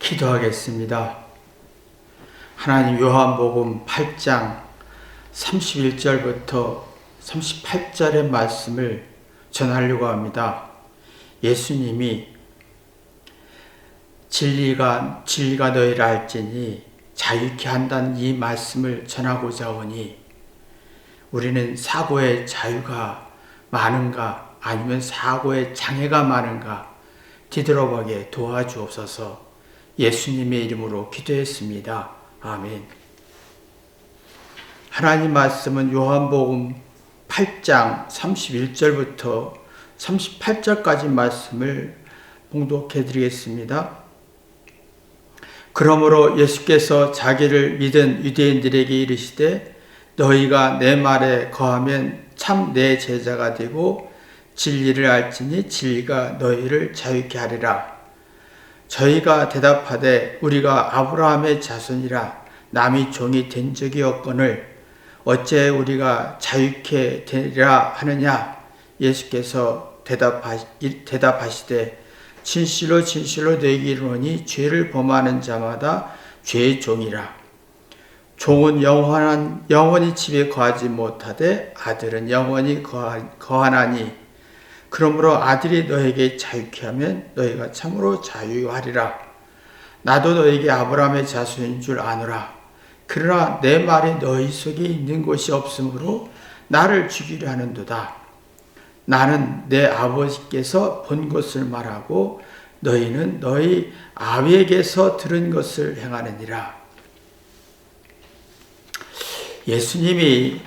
기도하겠습니다. 하나님, 요한복음 8장 31절부터 38절의 말씀을 전하려고 합니다. 예수님이 진리가 너희를 알지니 자유케 한다는 이 말씀을 전하고자 하오니, 우리는 사고의 자유가 많은가 아니면 사고의 장애가 많은가 뒤돌아보게 도와주옵소서. 예수님의 이름으로 기도했습니다. 아멘. 하나님 말씀은 요한복음 8장 31절부터 38절까지 말씀을 봉독해 드리겠습니다. 그러므로 예수께서 자기를 믿은 유대인들에게 이르시되, 너희가 내 말에 거하면 참 내 제자가 되고 진리를 알지니 진리가 너희를 자유케 하리라. 저희가 대답하되, 우리가 아브라함의 자손이라 남이 종이 된 적이 없거늘 어째 우리가 자유케 되리라 하느냐. 예수께서 대답하시되, 진실로 진실로 너희에게 이르노니 죄를 범하는 자마다 죄의 종이라. 종은 영원히 집에 거하지 못하되 아들은 영원히 거하나니, 그러므로 아들이 너에게 자유케 하면 너희가 참으로 자유하리라. 나도 너에게 아브라함의 자손인 줄 아노라. 그러나 내 말이 너희 속에 있는 것이 없으므로 나를 죽이려 하는도다. 나는 내 아버지께서 본 것을 말하고 너희는 너희 아비에게서 들은 것을 행하느니라. 예수님이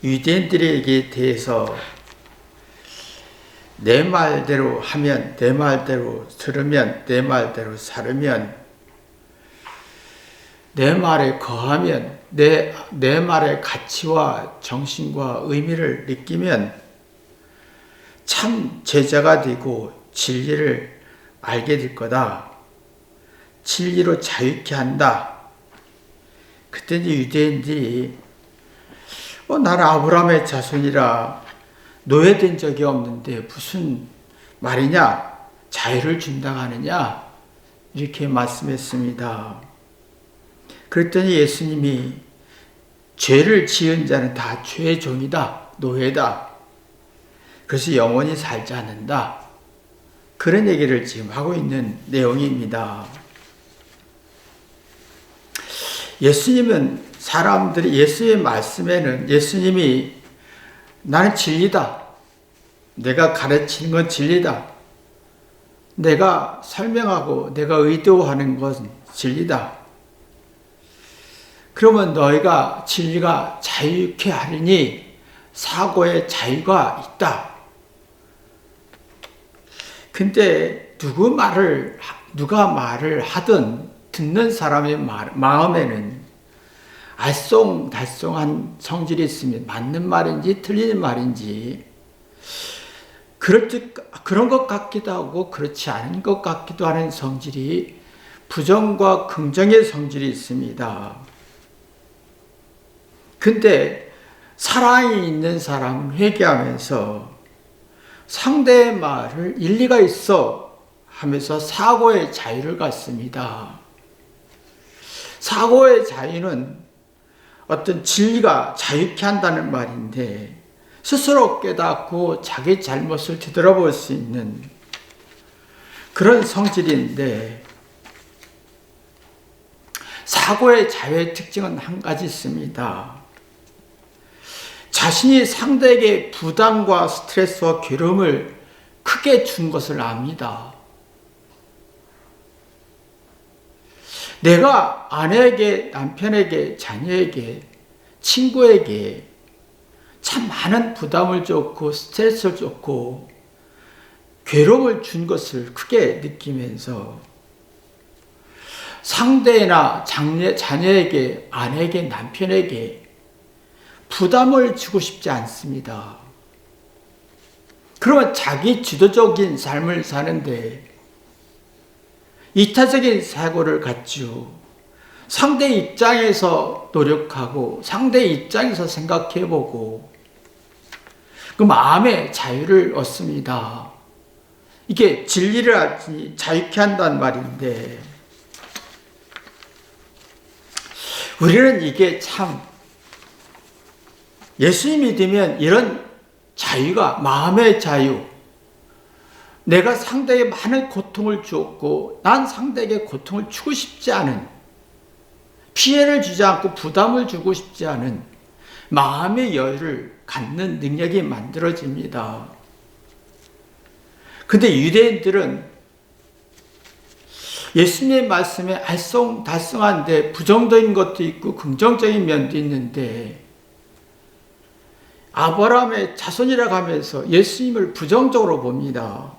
유대인들에게 대해서 내 말대로 하면, 내 말대로 들으면, 내 말대로 살으면, 내 말에 거하면, 내 말의 가치와 정신과 의미를 느끼면 참 제자가 되고 진리를 알게 될 거다. 진리로 자유케 한다. 그때 유대인들이 나는 아브라함의 자손이라 노예된 적이 없는데 무슨 말이냐? 자유를 준다고 하느냐? 이렇게 말씀했습니다. 그랬더니 예수님이 죄를 지은 자는 다 죄의 종이다, 노예다. 그래서 영원히 살지 않는다. 그런 얘기를 지금 하고 있는 내용입니다. 예수님은 예수의 말씀에는 예수님이 나는 진리다. 내가 가르치는 건 진리다. 내가 설명하고 내가 의도하는 것은 진리다. 그러면 너희가 진리가 자유케 하리니 사고의 자유가 있다. 근데 누가 말을 하든 듣는 사람의 마음에는 알쏭달쏭한 성질이 있으면 맞는 말인지 틀리는 말인지 그런 것 같기도 하고 그렇지 않은 것 같기도 하는 성질이, 부정과 긍정의 성질이 있습니다. 근데 사랑이 있는 사람은 회개하면서 상대의 말을 일리가 있어 하면서 사고의 자유를 갖습니다. 사고의 자유는 어떤 진리가 자유케 한다는 말인데, 스스로 깨닫고 자기 잘못을 되돌아볼 수 있는 그런 성질인데, 사고의 자유의 특징은 한 가지 있습니다. 자신이 상대에게 부담과 스트레스와 괴로움을 크게 준 것을 압니다. 내가 아내에게, 남편에게, 자녀에게, 친구에게 참 많은 부담을 줬고 스트레스를 줬고 괴로움을 준 것을 크게 느끼면서 상대나 자녀에게, 아내에게, 남편에게 부담을 주고 싶지 않습니다. 그러면 자기 주도적인 삶을 사는데 이타적인 사고를 갖죠. 상대 입장에서 노력하고 상대 입장에서 생각해보고 그 마음의 자유를 얻습니다. 이게 진리를 자유케 한다는 말인데, 우리는 이게 참 예수님 믿으면 이런 자유가, 마음의 자유, 내가 상대에게 많은 고통을 주었고 난 상대에게 고통을 주고 싶지 않은, 피해를 주지 않고 부담을 주고 싶지 않은 마음의 여유를 갖는 능력이 만들어집니다. 근데 유대인들은 예수님의 말씀에 알쏭달쏭한데 부정적인 것도 있고 긍정적인 면도 있는데, 아브라함의 자손이라고 하면서 예수님을 부정적으로 봅니다.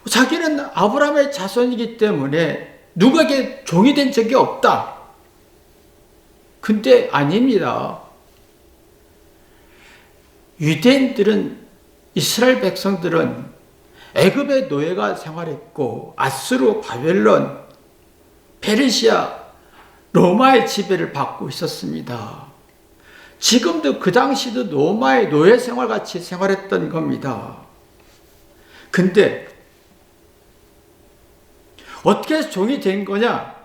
자기는 아브라함의 자손이기 때문에 누구에게 종이 된 적이 없다. 근데 아닙니다. 유대인들은, 이스라엘 백성들은 애굽의 노예가 생활했고 아수르, 바벨론, 페르시아, 로마의 지배를 받고 있었습니다. 지금도 그 당시도 로마의 노예 생활같이 생활했던 겁니다. 근데 어떻게 해서 종이 된 거냐?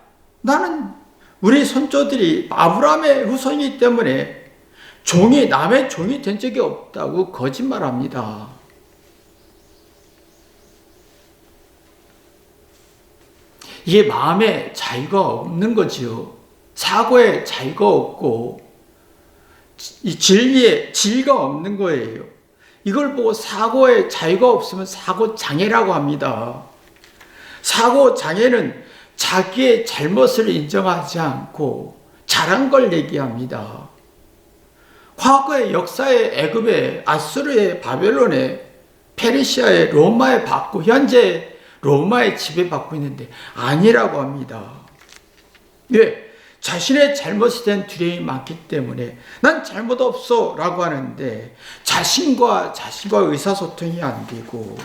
나는 우리 선조들이 아브라함의 후손이기 때문에 남의 종이 된 적이 없다고 거짓말합니다. 이게 마음의 자유가 없는 거지요. 사고의 자유가 없고 이 진리의 질가 없는 거예요. 이걸 보고 사고의 자유가 없으면 사고 장애라고 합니다. 사고 장애는 자기의 잘못을 인정하지 않고 잘한 걸 얘기합니다. 과거의 역사의 애굽의, 아수르의, 바벨론의, 페르시아의, 로마에 받고 현재 로마의 지배받고 있는데 아니라고 합니다. 왜? 자신의 잘못에 대한 두려움이 많기 때문에 난 잘못 없어 라고 하는데 자신과 의사소통이 안 되고,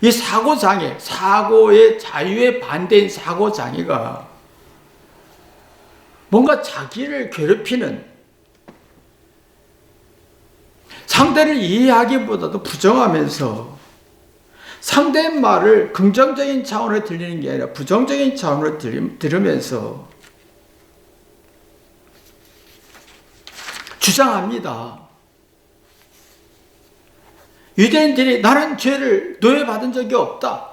이 사고장애, 사고의 자유에 반대인 사고장애가 뭔가 자기를 괴롭히는, 상대를 이해하기보다도 부정하면서 상대의 말을 긍정적인 차원으로 들리는 게 아니라 부정적인 차원으로 들으면서 주장합니다. 유대인들이 나는 죄를 노예받은 적이 없다.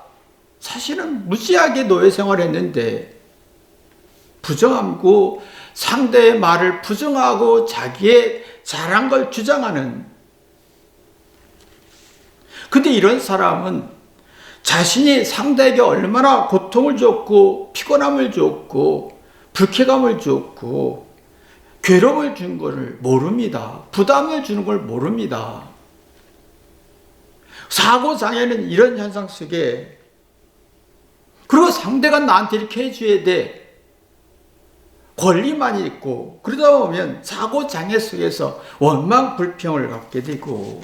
사실은 무지하게 노예 생활했는데 부정하고 상대의 말을 부정하고 자기의 잘한 걸 주장하는, 근데 이런 사람은 자신이 상대에게 얼마나 고통을 줬고 피곤함을 줬고 불쾌감을 줬고 괴로움을 준 것을 모릅니다. 부담을 주는 걸 모릅니다. 사고장애는 이런 현상 속에, 그리고 상대가 나한테 이렇게 해줘야 돼, 권리만 있고, 그러다 보면 사고장애 속에서 원망 불평을 갖게 되고,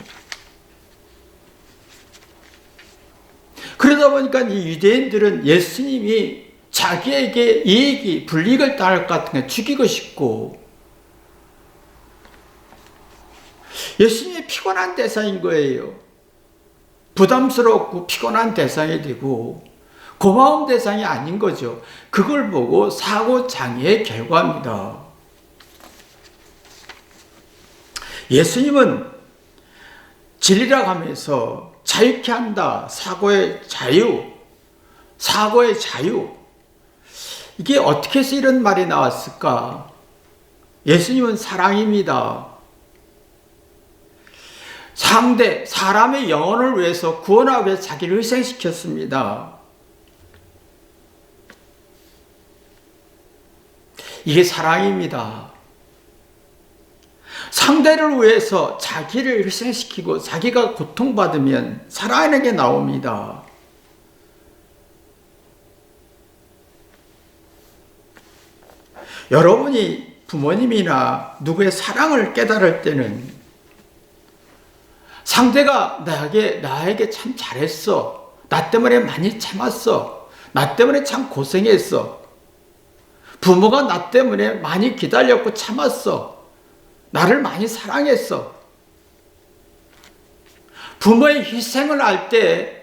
그러다 보니까 이 유대인들은 예수님이 자기에게 이익이 불이익을 당할 것 같은 거 죽이고 싶고, 예수님이 피곤한 대상인 거예요. 부담스럽고 피곤한 대상이 되고 고마운 대상이 아닌 거죠. 그걸 보고 사고장애의 결과입니다. 예수님은 진리라고 하면서 자유케 한다. 사고의 자유. 이게 어떻게 해서 이런 말이 나왔을까? 예수님은 사랑입니다. 사람의 영혼을 위해서, 구원하기 위해서 자기를 희생시켰습니다. 이게 사랑입니다. 상대를 위해서 자기를 희생시키고 자기가 고통받으면 사랑에게 나옵니다. 여러분이 부모님이나 누구의 사랑을 깨달을 때는 상대가 나에게 참 잘했어, 나 때문에 많이 참았어, 나 때문에 참 고생했어, 부모가 나 때문에 많이 기다렸고 참았어, 나를 많이 사랑했어, 부모의 희생을 할 때,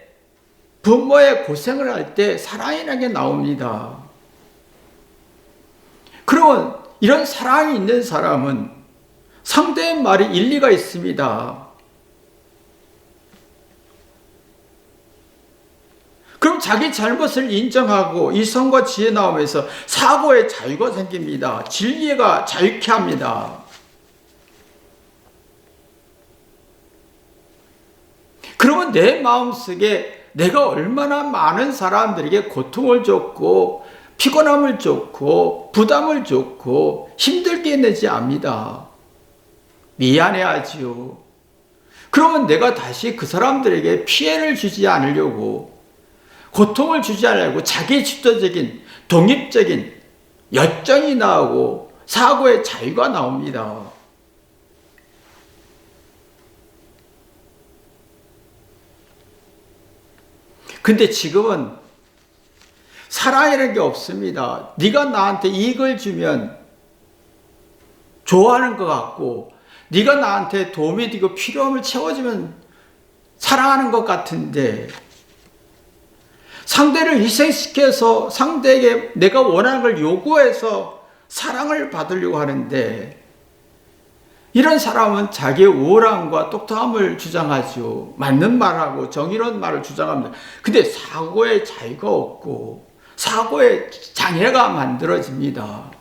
부모의 고생을 할 때 사랑이라는 게 나옵니다. 그러면 이런 사랑이 있는 사람은 상대의 말이 일리가 있습니다. 그럼 자기 잘못을 인정하고 이성과 지혜 나오면서 사고의 자유가 생깁니다. 진리가 자유케 합니다. 그러면 내 마음속에 내가 얼마나 많은 사람들에게 고통을 줬고 피곤함을 줬고 부담을 줬고 힘들게 했는지 압니다. 미안해하지요. 그러면 내가 다시 그 사람들에게 피해를 주지 않으려고, 고통을 주지 않으려고 자기 주도적인 독립적인 열정이 나오고 사고의 자유가 나옵니다. 근데 지금은 사랑이라는 게 없습니다. 네가 나한테 이익을 주면 좋아하는 것 같고, 네가 나한테 도움이 되고 필요함을 채워주면 사랑하는 것 같은데, 상대를 희생시켜서 상대에게 내가 원하는 걸 요구해서 사랑을 받으려고 하는데, 이런 사람은 자기의 우월함과 똑똑함을 주장하죠. 맞는 말하고 정의로운 말을 주장합니다. 근데 사고의 자유가 없고 사고의 장애가 만들어집니다.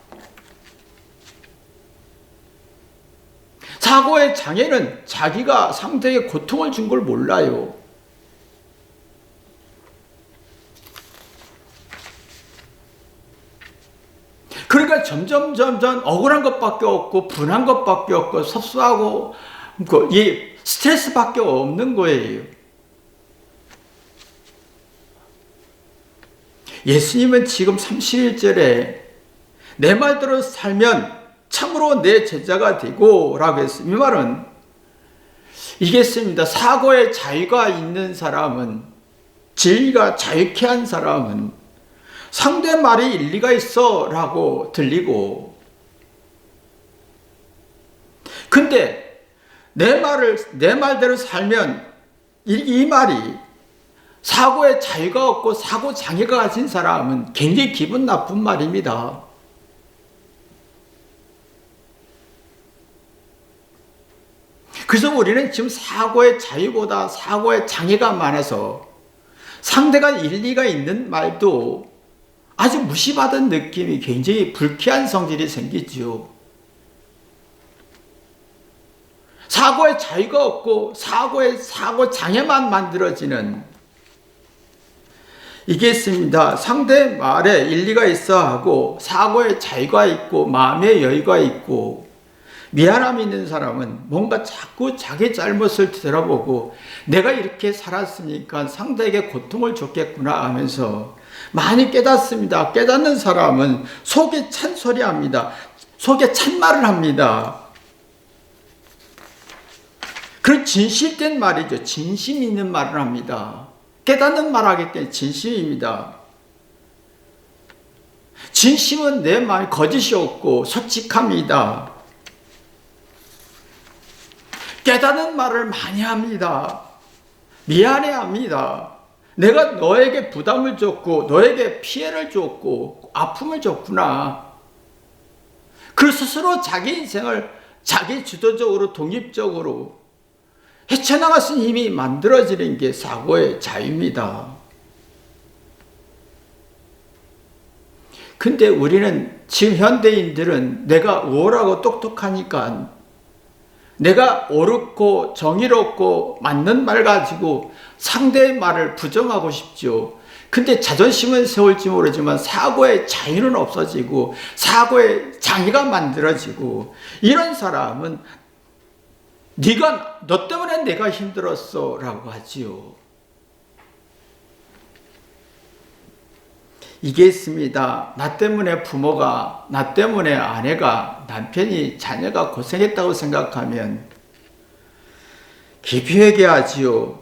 사고의 장애는 자기가 상대에게 고통을 준 걸 몰라요. 그러니까 점점 억울한 것밖에 없고 분한 것밖에 없고 섭섭하고 스트레스밖에 없는 거예요. 예수님은 지금 31절에 내 말대로 살면 참으로 내 제자가 되고 라고 했어요. 이 말은 이겠습니다. 사고의 자유가 있는 사람은, 진리가 자유케 한 사람은 상대 말이 일리가 있어 라고 들리고, 근데 내 말대로 살면 이 말이 사고의 자유가 없고 사고 장애가 가진 사람은 굉장히 기분 나쁜 말입니다. 그래서 우리는 지금 사고의 자유보다 사고의 장애가 많아서 상대가 일리가 있는 말도 아주 무시받은 느낌이, 굉장히 불쾌한 성질이 생기죠. 사고의 자유가 없고 사고 장애만 만들어지는, 이게 있습니다. 상대 말에 일리가 있어 하고 사고의 자유가 있고 마음의 여유가 있고 미안함이 있는 사람은 뭔가 자꾸 자기 잘못을 되돌아보고 내가 이렇게 살았으니까 상대에게 고통을 줬겠구나 하면서 많이 깨닫습니다. 깨닫는 사람은 속에 찬 소리 합니다. 속에 찬말을 합니다. 그 진실된 말이죠. 진심 있는 말을 합니다. 깨닫는 말 하기 때문에 진심입니다. 진심은 내 마음에 거짓이 없고 솔직합니다. 깨닫는 말을 많이 합니다. 미안해합니다. 내가 너에게 부담을 줬고 너에게 피해를 줬고 아픔을 줬구나. 그 스스로 자기 인생을 자기 주도적으로 독립적으로 헤쳐나갈 수 있는 힘이 만들어지는 게 사고의 자유입니다. 근데 우리는 지금 현대인들은 내가 우월하고 똑똑하니까 내가 옳고 정의롭고 맞는 말 가지고 상대의 말을 부정하고 싶죠. 근데 자존심은 세울지 모르지만 사고의 자유는 없어지고 사고의 장애가 만들어지고, 이런 사람은 너 때문에 내가 힘들었어 라고 하지요. 이게 있습니다. 나 때문에 부모가, 나 때문에 아내가, 남편이, 자녀가 고생했다고 생각하면 깊이 회개하지요.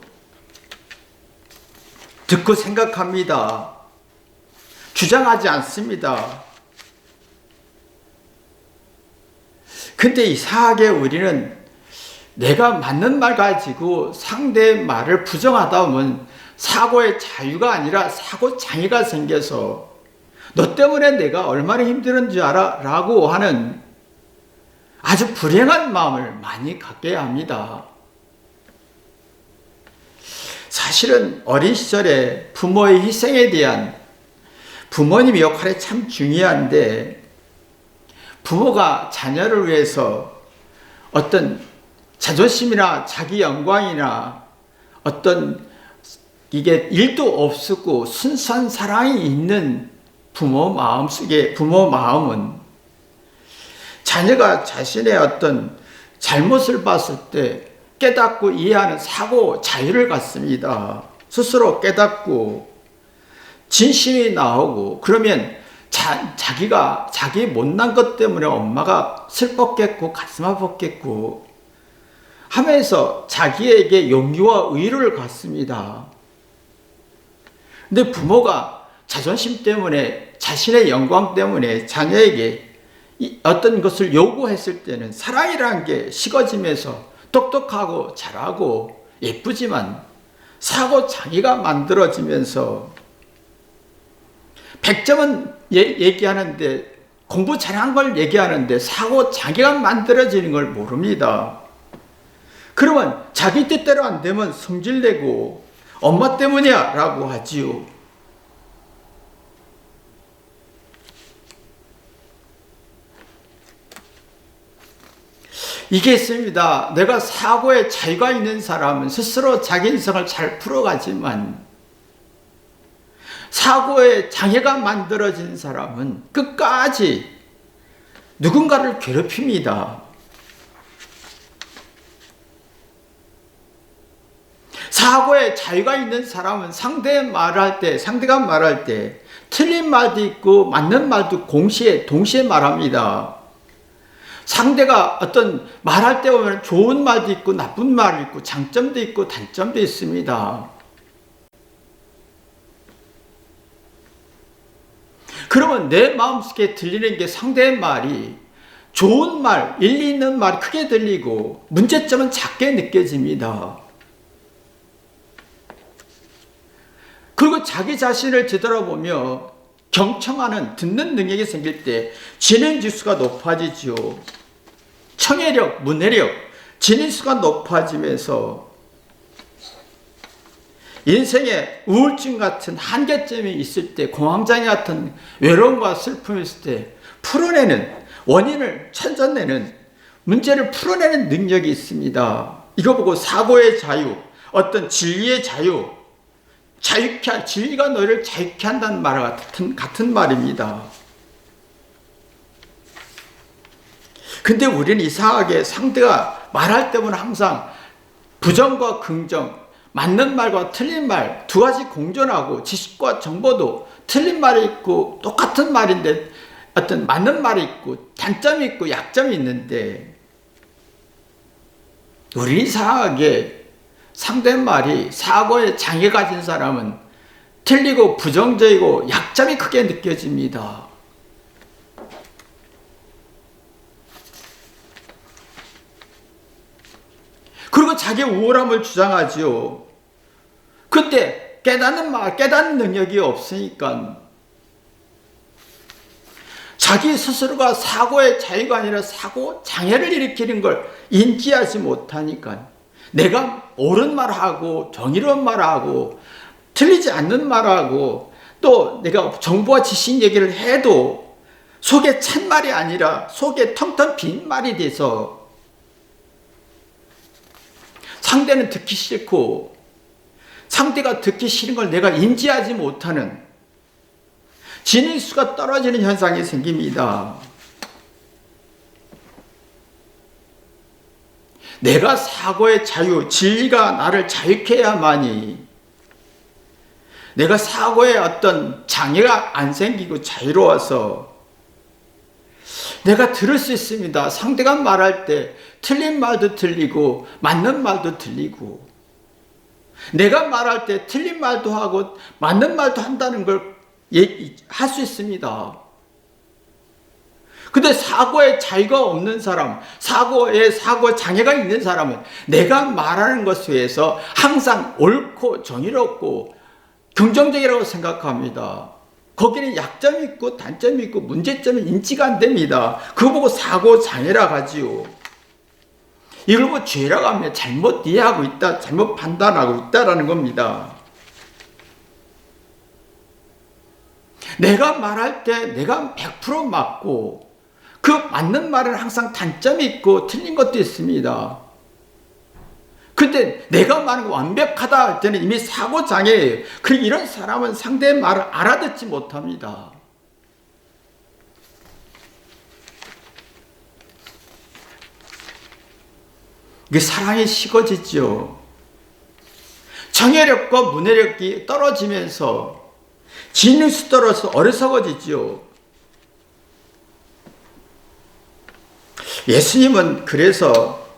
듣고 생각합니다. 주장하지 않습니다. 근데 이상하게 우리는 내가 맞는 말 가지고 상대의 말을 부정하다 보면 사고의 자유가 아니라 사고 장애가 생겨서 너 때문에 내가 얼마나 힘들은지 알아? 라고 하는 아주 불행한 마음을 많이 갖게 합니다. 사실은 어린 시절에 부모의 희생에 대한 부모님의 역할이 참 중요한데, 부모가 자녀를 위해서 어떤 자존심이나 자기 영광이나 어떤 이게 일도 없었고 순수한 사랑이 있는 부모 마음은 자녀가 자신의 어떤 잘못을 봤을 때 깨닫고 이해하는 사고 자유를 갖습니다. 스스로 깨닫고 진심이 나오고, 그러면 자기가 자기 못난 것 때문에 엄마가 슬펐겠고 가슴 아팠겠고 하면서 자기에게 용기와 의의를 갖습니다. 근데 부모가 자존심 때문에, 자신의 영광 때문에 자녀에게 어떤 것을 요구했을 때는 사랑이라는 게 식어지면서 똑똑하고 잘하고 예쁘지만 사고 장애가 만들어지면서 100점은 얘기하는데, 공부 잘한 걸 얘기하는데 사고 장애가 만들어지는 걸 모릅니다. 그러면 자기 뜻대로 안 되면 성질내고 엄마 때문이야 라고 하지요. 이게 있습니다. 내가 사고에 자유가 있는 사람은 스스로 자기 인생을 잘 풀어가지만, 사고에 장애가 만들어진 사람은 끝까지 누군가를 괴롭힙니다. 사고에 자유가 있는 사람은 상대가 말할 때 틀린 말도 있고 맞는 말도 동시에 말합니다. 상대가 어떤 말할 때 보면 좋은 말도 있고 나쁜 말도 있고 장점도 있고 단점도 있습니다. 그러면 내 마음속에 들리는 게 상대의 말이 좋은 말, 일리 있는 말이 크게 들리고 문제점은 작게 느껴집니다. 그리고 자기 자신을 되돌아보며 경청하는, 듣는 능력이 생길 때 지능지수가 높아지죠. 청해력, 문해력, 지능지수가 높아지면서 인생에 우울증 같은 한계점이 있을 때, 공황장애 같은 외로움과 슬픔이 있을 때 풀어내는, 원인을 찾아내는, 문제를 풀어내는 능력이 있습니다. 이거 보고 사고의 자유, 어떤 진리의 자유, 진리가 너희를 자유케 한다는 말 같은 말입니다. 근데 우리는 이상하게 상대가 말할 때면 항상 부정과 긍정, 맞는 말과 틀린 말 두 가지 공존하고, 지식과 정보도 틀린 말이 있고 똑같은 말인데 어떤 맞는 말이 있고 단점이 있고 약점이 있는데, 우리 이상하게 상대말이 사고에 장애 가진 사람은 틀리고 부정적이고 약점이 크게 느껴집니다. 그리고 자기 우월함을 주장하지요. 그때 깨닫는 능력이 없으니까 자기 스스로가 사고의 자유가 아니라 사고 장애를 일으키는 걸 인지하지 못하니까 내가 옳은 말하고 정의로운 말하고 틀리지 않는 말하고 또 내가 정보와 지식 얘기를 해도 속에 찬 말이 아니라 속에 텅텅 빈 말이 돼서 상대는 듣기 싫고, 상대가 듣기 싫은 걸 내가 인지하지 못하는 지능수가 떨어지는 현상이 생깁니다. 내가 사고의 자유, 진리가 나를 자유케 해야만이 내가 사고에 어떤 장애가 안 생기고 자유로워서 내가 들을 수 있습니다. 상대가 말할 때 틀린 말도 들리고 맞는 말도 들리고, 내가 말할 때 틀린 말도 하고 맞는 말도 한다는 걸 할 수 있습니다. 근데 사고의 자유가 없는 사람, 사고 장애가 있는 사람은 내가 말하는 것에 의해서 항상 옳고 정의롭고 긍정적이라고 생각합니다. 거기는 약점이 있고 단점이 있고 문제점이 인지가 안 됩니다. 그거 보고 사고 장애라고 하지요. 이걸 보고 죄라고 하면 잘못 이해하고 있다, 잘못 판단하고 있다라는 겁니다. 내가 말할 때 내가 100% 맞고 그 맞는 말은 항상 단점이 있고 틀린 것도 있습니다. 근데 내가 말하는 거 완벽하다 할 때는 이미 사고장애예요. 이런 사람은 상대의 말을 알아듣지 못합니다. 이게 사랑이 식어지죠. 정애력과 문해력이 떨어지면서 지능수 떨어져서 어리석어지죠. 예수님은 그래서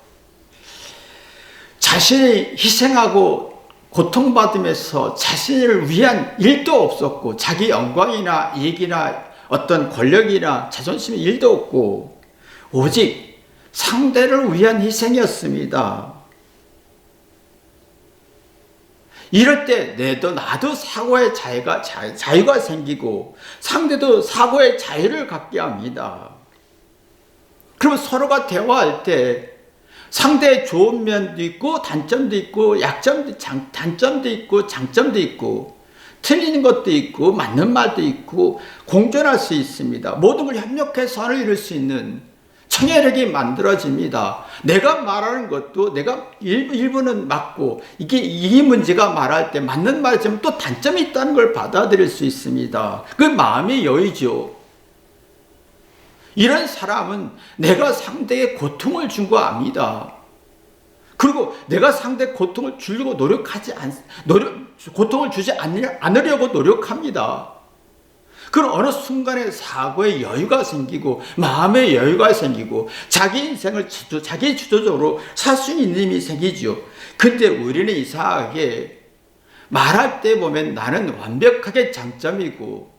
자신이 희생하고 고통받으면서 자신을 위한 일도 없었고 자기 영광이나 이익이나 어떤 권력이나 자존심의 일도 없고 오직 상대를 위한 희생이었습니다. 이럴 때 나도 사고의 자유가 생기고 상대도 사고의 자유를 갖게 합니다. 그러면 서로가 대화할 때 상대의 좋은 면도 있고 단점도 있고 단점도 있고 장점도 있고 틀리는 것도 있고 맞는 말도 있고 공존할 수 있습니다. 모든 걸 협력해서 선을 이룰 수 있는 청해력이 만들어집니다. 내가 말하는 것도 내가 일부는 맞고 이 문제가 말할 때 맞는 말이지만 또 단점이 있다는 걸 받아들일 수 있습니다. 그 마음의 여유죠. 이런 사람은 내가 상대에 고통을 준 거 압니다. 그리고 내가 상대 고통을 주려고 고통을 주지 않으려고 노력합니다. 그럼 어느 순간에 사고의 여유가 생기고 마음의 여유가 생기고 자기 인생을 자기 주도적으로 살 수 있는 힘이 생기죠. 근데 우리는 이상하게 말할 때 보면 나는 완벽하게 장점이고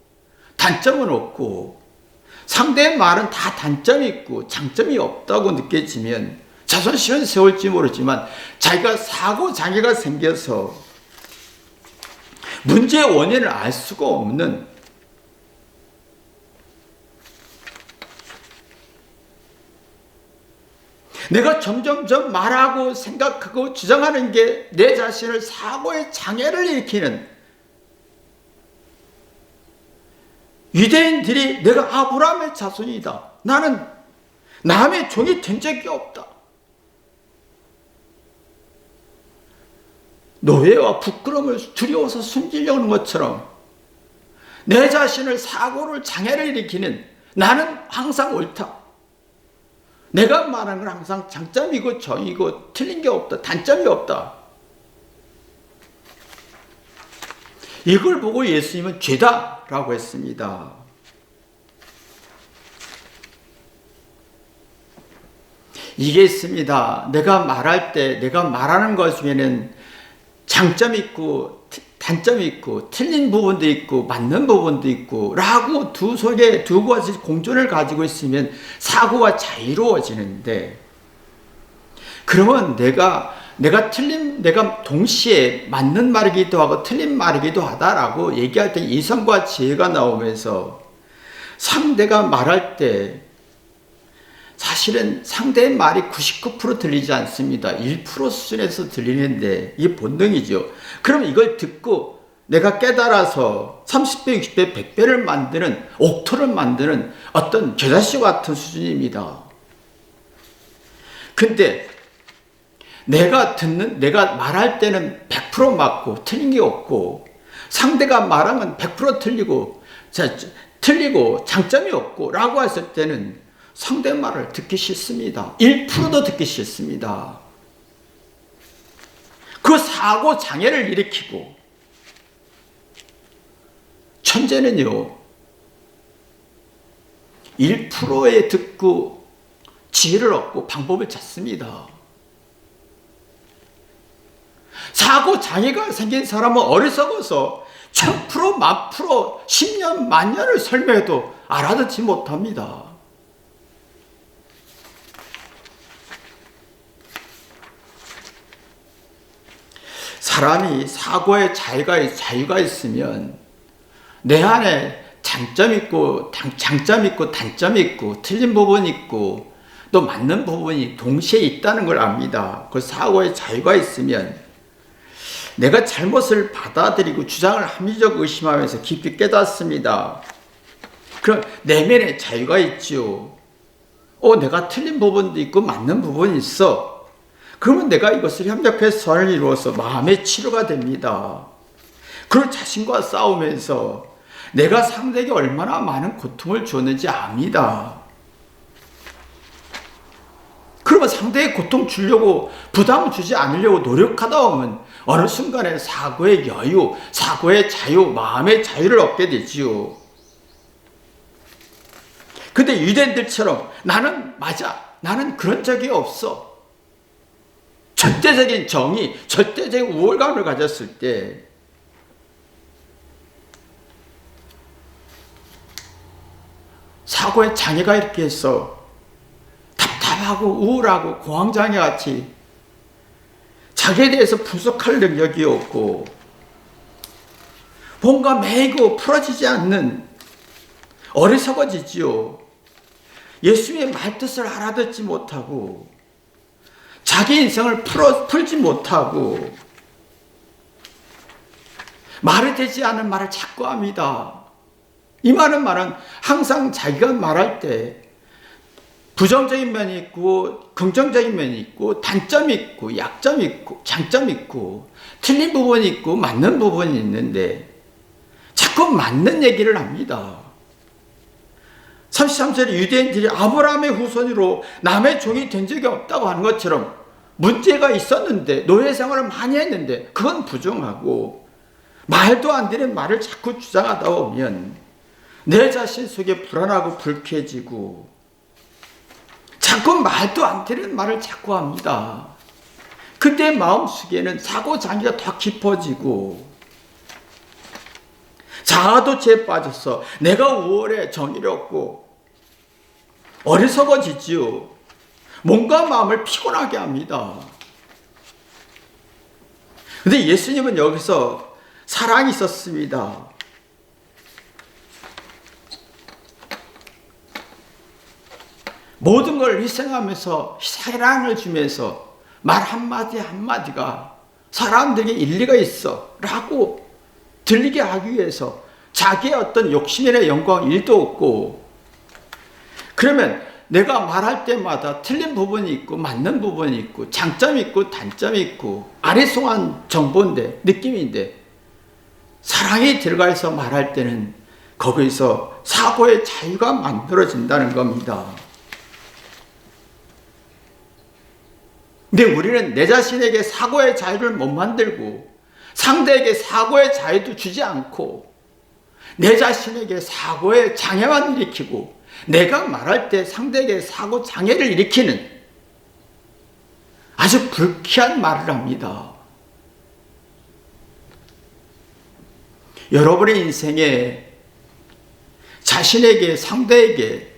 단점은 없고 상대의 말은 다 단점이 있고 장점이 없다고 느껴지면 자존심은 세울지 모르지만 자기가 사고 장애가 생겨서 문제의 원인을 알 수가 없는 내가 점점점 말하고 생각하고 주장하는 게 내 자신을 사고의 장애를 일으키는 유대인들이 내가 아브라함의 자손이다. 나는 남의 종이 된 적이 없다. 노예와 부끄러움을 두려워서 숨기려고 하는 것처럼 내 자신을 사고를 장애를 일으키는 나는 항상 옳다. 내가 말하는 건 항상 장점이고 정이고 틀린 게 없다. 단점이 없다. 이걸 보고 예수님은 죄다라고 했습니다. 이게 있습니다. 내가 말할 때 내가 말하는 것 중에는 장점이 있고 단점이 있고 틀린 부분도 있고 맞는 부분도 있고 라고 두 가지 공존을 가지고 있으면 사고가 자유로워지는데 그러면 내가 동시에 맞는 말이기도 하고 틀린 말이기도 하다라고 얘기할 때 이성과 지혜가 나오면서 상대가 말할 때 사실은 상대의 말이 99% 들리지 않습니다. 1% 수준에서 들리는데 이게 본능이죠. 그럼 이걸 듣고 내가 깨달아서 30배, 60배, 100배를 만드는 옥토를 만드는 어떤 겨자씨 같은 수준입니다. 근데 내가 말할 때는 100% 맞고 틀린 게 없고 상대가 말하면 100% 틀리고 장점이 없고 라고 했을 때는 상대 말을 듣기 싫습니다. 1%도 듣기 싫습니다. 그 사고 장애를 일으키고 천재는요 1%에 듣고 지혜를 얻고 방법을 찾습니다. 사고 장애가 생긴 사람은 어리석어서 1000%, 10,000%, 10년, 만년을 설명해도 알아듣지 못합니다. 사람이 사고의 자유가 있으면 내 안에 장점 있고 장점 있고 단점 있고 틀린 부분이 있고 또 맞는 부분이 동시에 있다는 걸 압니다. 그 사고의 자유가 있으면 내가 잘못을 받아들이고 주장을 합리적 의심하면서 깊이 깨닫습니다. 그럼 내면에 자유가 있지요. 내가 틀린 부분도 있고 맞는 부분이 있어. 그러면 내가 이것을 협력해서 선을 이루어서 마음의 치료가 됩니다. 그걸 자신과 싸우면서 내가 상대에게 얼마나 많은 고통을 줬는지 압니다. 그러면 상대에 고통 주려고 부담 주지 않으려고 노력하다 보면 어느 순간에 사고의 여유, 사고의 자유, 마음의 자유를 얻게 되지요. 근데 유대인들처럼 나는 맞아, 나는 그런 적이 없어. 절대적인 정의, 절대적인 우월감을 가졌을 때 사고의 장애가 이렇게 해서 답답하고 우울하고 공황장애같이 자기에 대해서 분석할 능력이 없고 뭔가 매이고 풀어지지 않는 어리석어지지요. 예수의 말뜻을 알아듣지 못하고 자기 인생을 풀지 못하고 말이 되지 않은 말을 자꾸 합니다. 이 말은 항상 자기가 말할 때 부정적인 면이 있고 긍정적인 면이 있고 단점이 있고 약점이 있고 장점이 있고 틀린 부분이 있고 맞는 부분이 있는데 자꾸 맞는 얘기를 합니다. 33절에 유대인들이 아브라함의 후손으로 남의 종이 된 적이 없다고 하는 것처럼 문제가 있었는데 노예 생활을 많이 했는데 그건 부정하고 말도 안 되는 말을 자꾸 주장하다 보면 내 자신 속에 불안하고 불쾌해지고 자꾸 말도 안 되는 말을 자꾸 합니다. 그때 마음속에는 사고장애가 더 깊어지고 자아도취에 빠져서 내가 우월해 정의롭고 어리석어지지요. 몸과 마음을 피곤하게 합니다. 근데 예수님은 여기서 사랑이 있었습니다. 모든 걸 희생하면서 사랑을 주면서 말 한마디 한마디가 사람들에게 일리가 있어 라고 들리게 하기 위해서 자기의 어떤 욕심이나 영광 일도 없고, 그러면 내가 말할 때마다 틀린 부분이 있고 맞는 부분이 있고 장점이 있고 단점이 있고 아리송한 정보인데 느낌인데 사랑이 들어가서 말할 때는 거기서 사고의 자유가 만들어진다는 겁니다. 근데 우리는 내 자신에게 사고의 자유를 못 만들고 상대에게 사고의 자유도 주지 않고 내 자신에게 사고의 장애만 일으키고 내가 말할 때 상대에게 사고 장애를 일으키는 아주 불쾌한 말을 합니다. 여러분의 인생에 자신에게 상대에게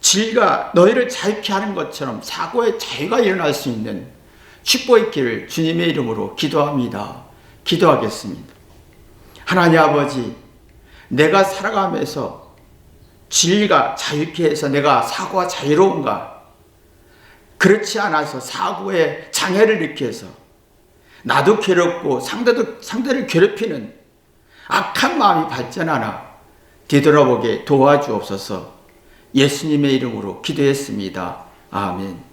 진리가 너희를 자유케 하는 것처럼 사고의 자유가 일어날 수 있는 축복의 길을 주님의 이름으로 기도합니다. 기도하겠습니다. 하나님 아버지, 내가 살아가면서 진리가 자유케 해서 내가 사고가 자유로운가? 그렇지 않아서 사고의 장애를 일으켜서 나도 괴롭고 상대를 괴롭히는 악한 마음이 발전하나 되돌아보게 도와주옵소서. 예수님의 이름으로 기도했습니다. 아멘.